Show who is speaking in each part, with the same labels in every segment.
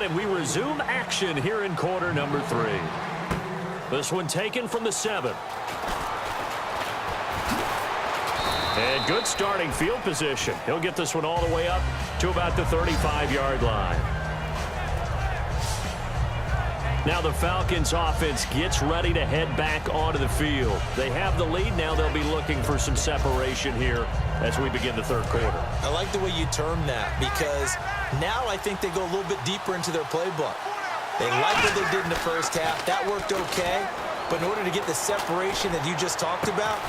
Speaker 1: and we resume action here in quarter number 3. This one taken from the 7. And good starting field position. He'll get this one all the way up to about the 35-yard line. Now the Falcons offense gets ready to head back onto the field. They have the lead. Now they'll be looking for some separation here as we begin the third quarter.
Speaker 2: I like the way you term that because now I think they go a little bit deeper into their playbook. They like what they did in the first half. That worked okay. But in order to get the separation that you just talked about,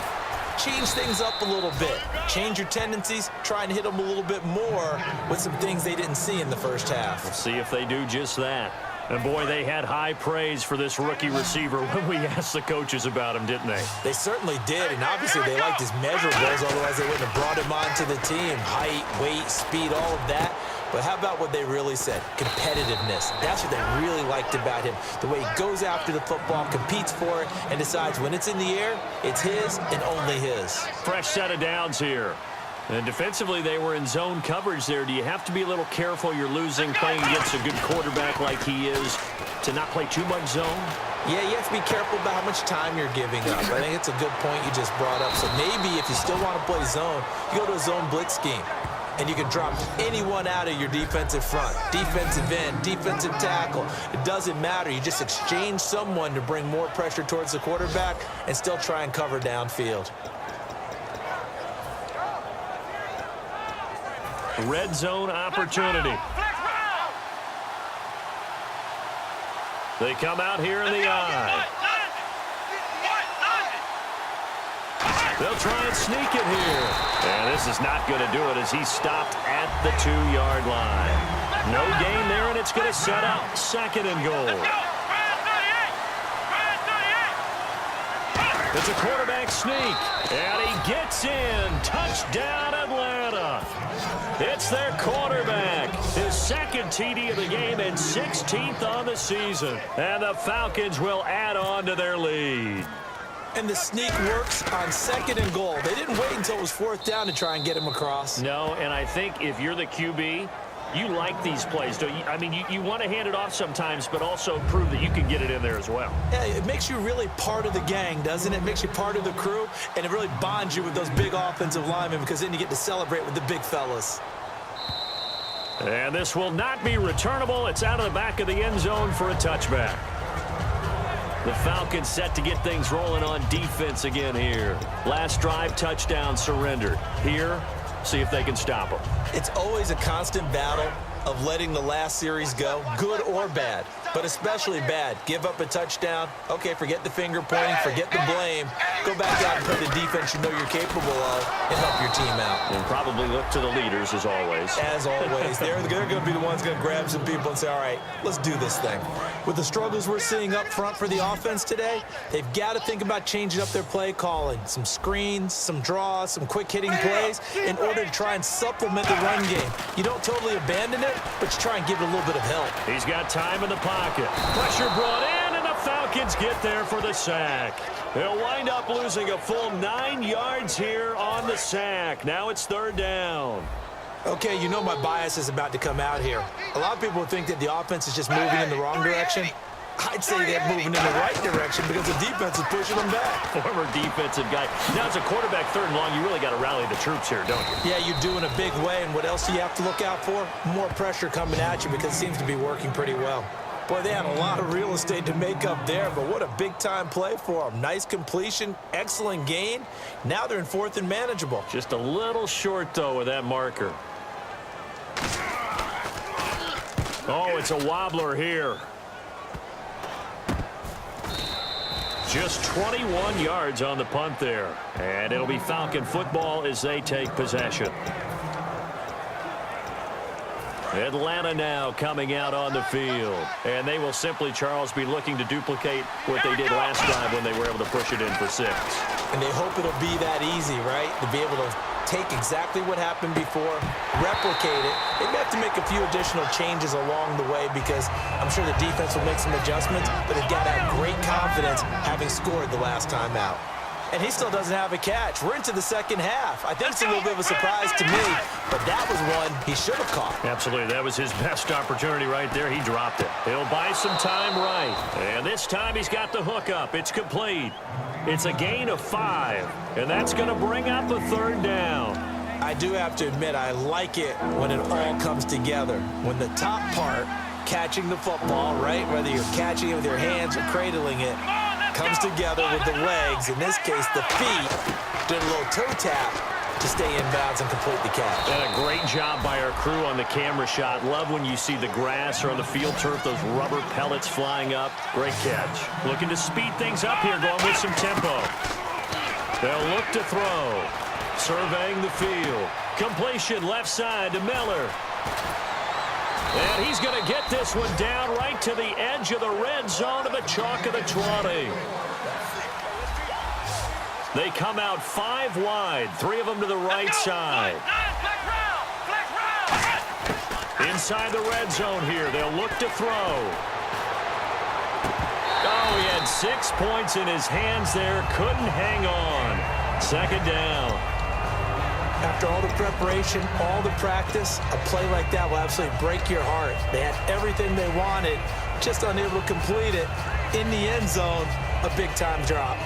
Speaker 2: change things up a little bit. Change your tendencies. Try and hit them a little bit more with some things they didn't see in the first half.
Speaker 1: We'll see if they do just that. And, boy, they had high praise for this rookie receiver when we asked the coaches about him, didn't they?
Speaker 2: They certainly did, and obviously they liked his measurables, otherwise they wouldn't have brought him onto the team. Height, weight, speed, all of that. But how about what they really said? Competitiveness. That's what they really liked about him. The way he goes after the football, competes for it, and decides when it's in the air, it's his and only his.
Speaker 1: Fresh set of downs here. And defensively, they were in zone coverage there. Do you have to be a little careful? You're losing playing against a good quarterback like he is to not play too much zone?
Speaker 2: Yeah, you have to be careful about how much time you're giving up. I think it's a good point you just brought up. So maybe if you still want to play zone, you go to a zone blitz scheme. And you can drop anyone out of your defensive front. Defensive end, defensive tackle. It doesn't matter. You just exchange someone to bring more pressure towards the quarterback and still try and cover downfield.
Speaker 1: Red zone opportunity. They come out here in the eye. They'll try and sneak it here. And this is not going to do it as he's stopped at the 2-yard line. No gain there, and it's going to set up 2nd and goal. It's a quarterback sneak, and he gets in. Touchdown, Atlanta. It's their quarterback. His 2nd TD of the game and 16th on the season. And the Falcons will add on to their lead.
Speaker 2: And the sneak works on 2nd and goal. They didn't wait until it was 4th down to try and get him across.
Speaker 1: No, and I think if you're the QB, you like these plays, don't you? I mean, you want to hand it off sometimes, but also prove that you can get it in there as well.
Speaker 2: Yeah, it makes you really part of the gang, doesn't it? It makes you part of the crew, and it really bonds you with those big offensive linemen because then you get to celebrate with the big fellas.
Speaker 1: And this will not be returnable. It's out of the back of the end zone for a touchback. The Falcons set to get things rolling on defense again here. Last drive, touchdown surrendered. Here, see if they can stop them.
Speaker 2: It's always a constant battle of letting the last series go, good or bad, but especially bad. Give up a touchdown. Okay, forget the finger pointing, forget the blame. Go back out and play the defense you know you're capable of and help your team out.
Speaker 1: And probably look to the leaders as always.
Speaker 2: As always. They're going to be the ones going to grab some people and say, all right, let's do this thing. With the struggles we're seeing up front for the offense today, they've got to think about changing up their play calling. Some screens, some draws, some quick hitting plays in order to try and supplement the run game. You don't totally abandon it, but you try and give it a little bit of help.
Speaker 1: He's got time in the pocket. Pressure brought in, and the Falcons get there for the sack. They'll wind up losing a full 9 yards here on the sack. Now it's 3rd down.
Speaker 2: Okay, you know my bias is about to come out here. A lot of people think that the offense is just moving in the wrong direction. I'd say they're moving in the right direction because the defense is pushing them back.
Speaker 1: Former defensive guy. Now it's a quarterback 3rd and long. You really got to rally the troops here, don't you?
Speaker 2: Yeah, you do in a big way. And what else do you have to look out for? More pressure coming at you because it seems to be working pretty well. Boy, they had a lot of real estate to make up there, but what a big-time play for them. Nice completion, excellent gain. Now they're in 4th and manageable.
Speaker 1: Just a little short, though, with that marker. Oh, it's a wobbler here. Just 21 yards on the punt there. And it'll be Falcon football as they take possession. Atlanta now coming out on the field. And they will simply, Charles, be looking to duplicate what they did last time when they were able to push it in for 6.
Speaker 2: And they hope it'll be that easy, right? To be able to take exactly what happened before, replicate it. They may have to make a few additional changes along the way because I'm sure the defense will make some adjustments, but they've got to have great confidence having scored the last time out. and he still doesn't have a catch. We're into the second half. I think it's a little bit of a surprise to me, but that was one he should have caught.
Speaker 1: Absolutely. That was his best opportunity right there. He dropped it. He'll buy some time right. And this time he's got the hook up. It's complete. It's a gain of 5, and that's going to bring up a third down.
Speaker 2: I do have to admit, I like it when it all comes together. When the top part, catching the football, right, whether you're catching it with your hands or cradling it, comes together with the legs. In this case, the feet did a little toe tap to stay in bounds and complete the catch.
Speaker 1: And a great job by our crew on the camera shot. Love when you see the grass or on the field turf, those rubber pellets flying up. Great catch. Looking to speed things up here, going with some tempo. They'll look to throw. Surveying the field. Completion left side to Miller. And he's going to get this one down right to the edge of the red zone to the chalk of the 20. They come out 5 wide, 3 of them to the right side. Inside the red zone here, they'll look to throw. Oh, he had 6 points in his hands there, couldn't hang on. Second down.
Speaker 2: After all the preparation, all the practice, a play like that will absolutely break your heart. They had everything they wanted, just unable to complete it. In the end zone, a big-time drop.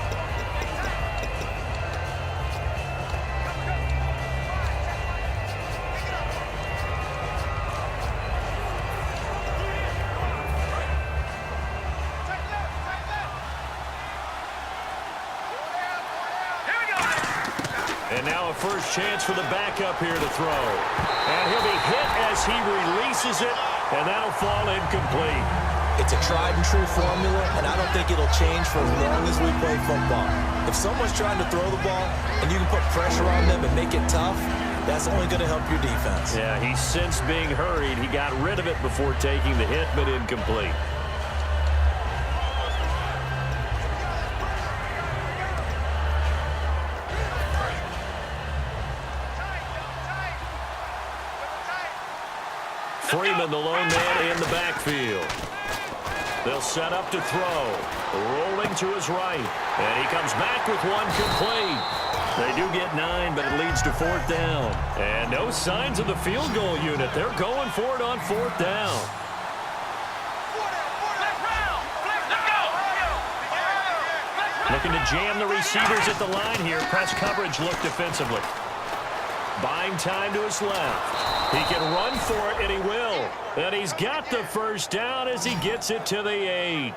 Speaker 1: And now a first chance for the backup here to throw. And he'll be hit as he releases it, and that'll fall incomplete.
Speaker 2: It's a tried-and-true formula, and I don't think it'll change for as long as we play football. If someone's trying to throw the ball and you can put pressure on them and make it tough, that's only going to help your defense.
Speaker 1: Yeah, he's since being hurried. He got rid of it before taking the hit, but incomplete. Freeman, the lone man in the backfield. They'll set up to throw. Rolling to his right. And he comes back with one complete. They do get 9, but it leads to 4th down. And no signs of the field goal unit. They're going for it on 4th down. Looking to jam the receivers at the line here. Press coverage look defensively. Buying time to his left. He can run for it, and he will. And he's got the first down as he gets it to the 8.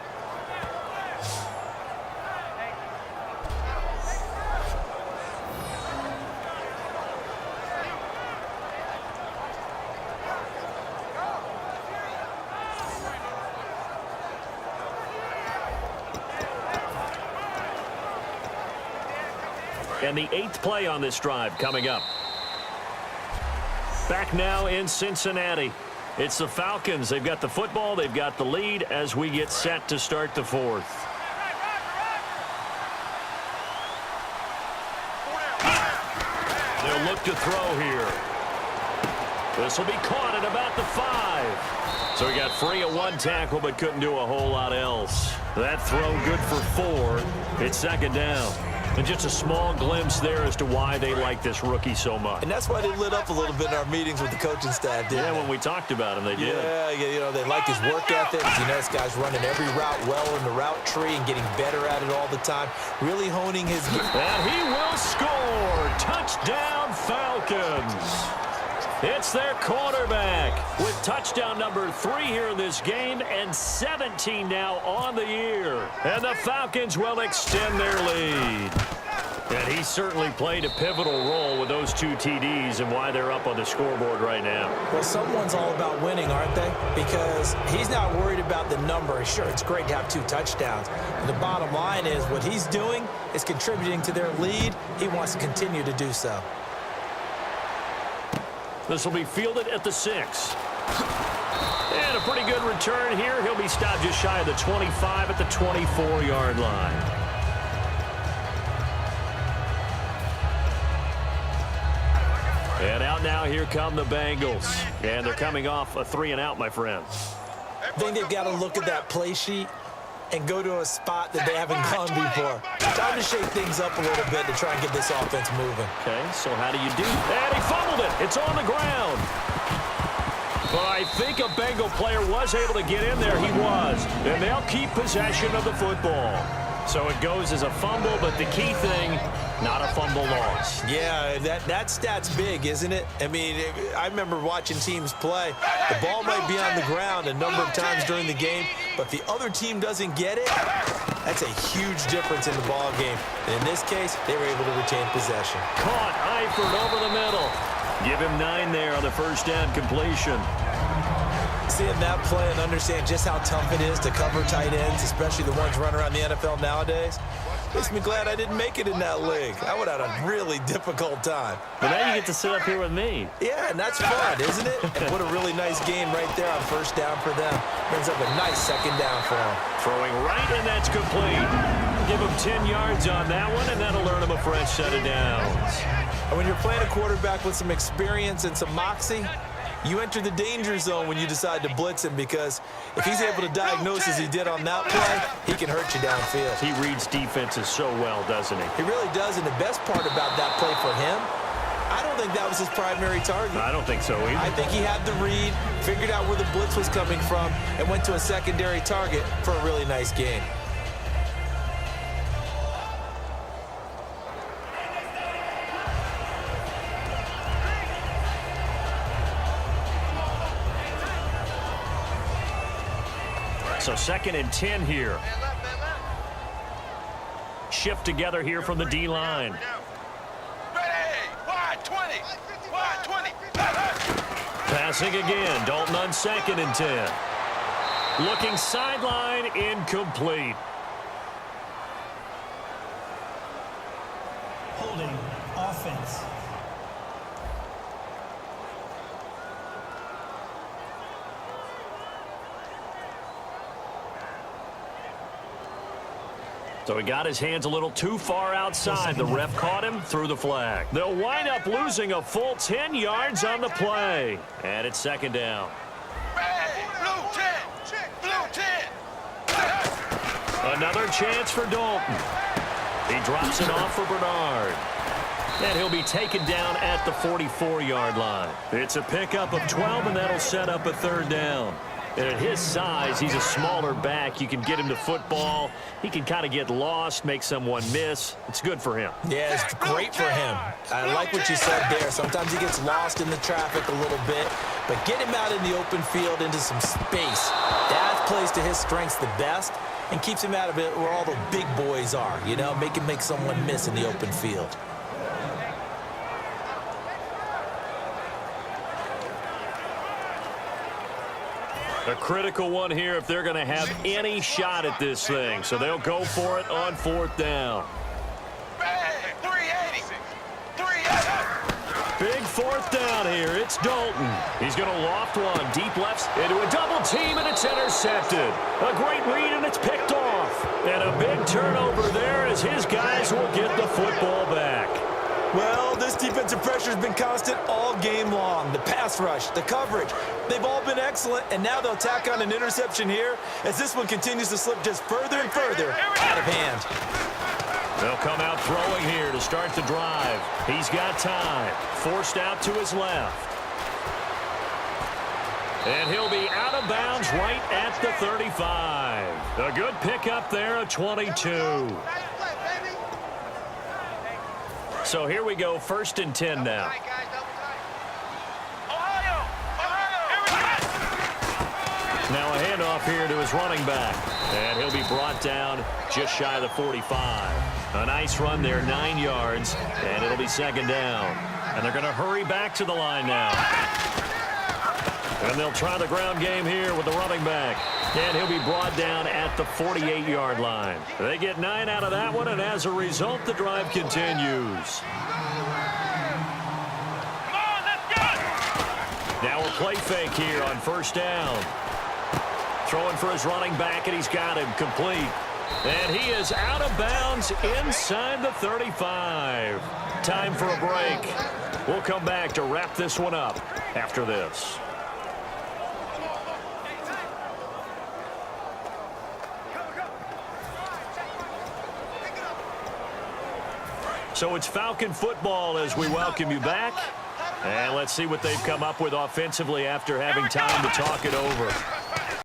Speaker 1: And the 8th play on this drive coming up. Back now in Cincinnati. It's the Falcons. They've got the football. They've got the lead as we get set to start the 4th. They'll look to throw here. This will be caught at about the 5. So he got free of 1 tackle but couldn't do a whole lot else. That throw good for 4. It's 2nd down. And just a small glimpse there as to why they like this rookie so much.
Speaker 2: And that's why they lit up a little bit in our meetings with the coaching staff, didn't they?
Speaker 1: When we talked about him, they did.
Speaker 2: Yeah, you know, they like his work ethic. You know, this guy's running every route well in the route tree and getting better at it all the time. Really honing his game.
Speaker 1: And he will score. Touchdown, Falcons. It's their quarterback with touchdown number 3 here in this game and 17 now on the year. And the Falcons will extend their lead. And he certainly played a pivotal role with those 2 TDs and why they're up on the scoreboard right now.
Speaker 2: Well, someone's all about winning, aren't they? Because he's not worried about the number. Sure, it's great to have 2 touchdowns. And the bottom line is what he's doing is contributing to their lead. He wants to continue to do so.
Speaker 1: This will be fielded at the 6. And a pretty good return here. He'll be stopped just shy of the 25 at the 24-yard line. And out now, here come the Bengals. And they're coming off a 3-and-out, my friend.
Speaker 2: I think they've got to look at that play sheet and go to a spot that they haven't gone before. Time to shake things up a little bit to try and get this offense moving.
Speaker 1: Okay, so how do you do? And he fumbled it. It's on the ground. But I think a Bengal player was able to get in there. He was. And they'll keep possession of the football. So it goes as a fumble, but the key thing, not a fumble loss.
Speaker 2: Yeah, that stat's big, isn't it? I mean, I remember watching teams play. The ball might be on the ground a number of times during the game, but the other team doesn't get it. That's a huge difference in the ball game. And in this case, they were able to retain possession.
Speaker 1: Caught Eifert over the middle. Give him 9 there on the first down completion.
Speaker 2: Seeing that play and understand just how tough it is to cover tight ends, especially the ones running around the NFL nowadays, makes me glad I didn't make it in that league. I would have had a really difficult time.
Speaker 1: But now you get to sit up here with me.
Speaker 2: Yeah, and that's fun, isn't it? And what a really nice game right there on first down for them. Brings up a nice second down for them.
Speaker 1: Throwing right, and that's complete. Give him 10 yards on that one, and that'll earn him a fresh set of downs.
Speaker 2: And when you're playing a quarterback with some experience and some moxie, you enter the danger zone when you decide to blitz him, because if he's able to diagnose as he did on that play, he can hurt you downfield.
Speaker 1: He reads defenses so well, doesn't he?
Speaker 2: He really does, and the best part about that play for him, I don't think that was his primary target.
Speaker 1: I don't think so either.
Speaker 2: I think he had the read, figured out where the blitz was coming from, and went to a secondary target for a really nice game.
Speaker 1: So 2nd and 10 here. Shift together here from the D-line. Passing again. Dalton on 2nd and 10. Looking sideline, incomplete.
Speaker 3: Holding offense.
Speaker 1: So he got his hands a little too far outside. The ref caught him, threw the flag. They'll wind up losing a full 10 yards on the play. And it's 2nd down. Another chance for Dalton. He drops it off for Bernard. And he'll be taken down at the 44-yard line. It's a pickup of 12, and that'll set up a 3rd down. And at his size, he's a smaller back. You can get him to football. He can kind of get lost, make someone miss. It's good for him.
Speaker 2: Yeah, it's great for him. I like what you said there. Sometimes he gets lost in the traffic a little bit, but get him out in the open field into some space. That plays to his strengths the best and keeps him out of it where all the big boys are, you know, make him make someone miss in the open field.
Speaker 1: A critical one here if they're going to have any shot at this thing. So they'll go for it on 4th down. Big 4th down here. It's Dalton. He's going to loft one. Deep left into a double team, and it's intercepted. A great read, and it's picked off. And a big turnover there as his guys will get the football back.
Speaker 2: Well, this defensive pressure has been constant all game long. The pass rush, the coverage, they've all been excellent, and now they'll tack on an interception here as this one continues to slip just further and further out of hand.
Speaker 1: They'll come out throwing here to start the drive. He's got time. Forced out to his left. And he'll be out of bounds right at the 35. A good pickup there, a 22. So here we go, 1st and 10 now. Now a handoff here to his running back. And he'll be brought down just shy of the 45. A nice run there, 9 yards. And it'll be 2nd down. And they're going to hurry back to the line now. And they'll try the ground game here with the running back. And he'll be brought down at the 48-yard line. They get 9 out of that one, and as a result, the drive continues. Now a play fake here on 1st down. Throwing for his running back, and he's got him complete. And he is out of bounds inside the 35. Time for a break. We'll come back to wrap this one up after this. So it's Falcon football as we welcome you back. And let's see what they've come up with offensively after having time to talk it over.